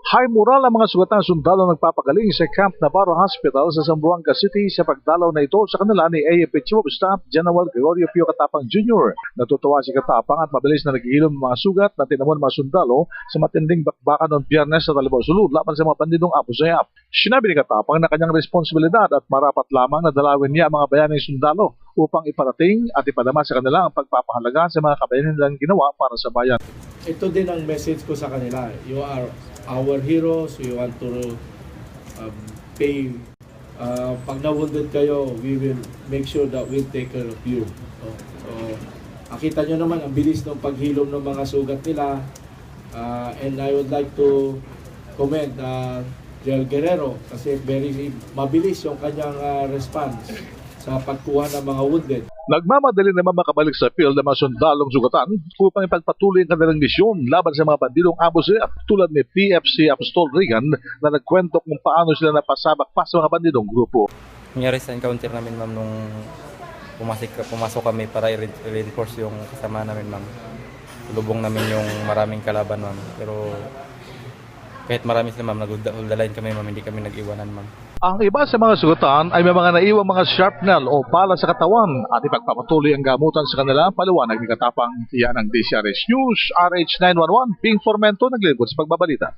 High moral ang mga sugatang sundalo nagpapagaling sa Camp Navarro Hospital sa Zamboanga City sa pagdalaw na ito sa kanila ni AFP Chief of Staff General Gregorio Pio Katapang Jr. Natutuwa si Katapang at mabilis na naghihilom ng mga sugat na tinamon mga sundalo sa matinding bakbakan noong Biyernes sa Talibao Sulud laban sa mga bandidong Abu Sayyaf. Sinabi ni Katapang na kanyang responsibilidad at marapat lamang na dalawin niya ang mga bayaning sundalo upang iparating at ipadama sa kanila ang pagpapahalaga sa mga kabayanin nilang ginawa para sa bayan. Ito din ang message ko sa kanila. You are our heroes. We want to pay. Pag na-wounded kayo, we will make sure that we'll take care of you. So, nakita nyo naman ang bilis ng paghilom ng mga sugat nila. And I would like to commend General Guerrero kasi very mabilis yung kanyang response sa pagkuha ng mga wounded. Nagmamadali naman makabalik sa field ng mga sundalong sugatan upang ipagpatuloy ang kanilang misyon laban sa mga bandidong Abu Sayyaf tulad ni PFC Apostol Regan na nagkwento kung paano sila napasabak pa sa mga bandidong grupo. Nangyari sa encounter namin, ma'am, nung pumasok kami para i-reinforce yung kasama namin, ma'am. Lubong namin yung maraming kalaban, ma'am. Pero kahit marami sila, ma'am, nag-hold-the-line kami, ma'am, hindi kami nag-iwanan, ma'am. Ang iba sa mga sugatan ay may mga naiwang mga shrapnel o pala sa katawan at ipagpapatuloy ang gamutan sa kanila, paliwanag ni Katapang. Yan ang DCRH News, RH911, Ping Formento, naglilingkod sa pagbabalita.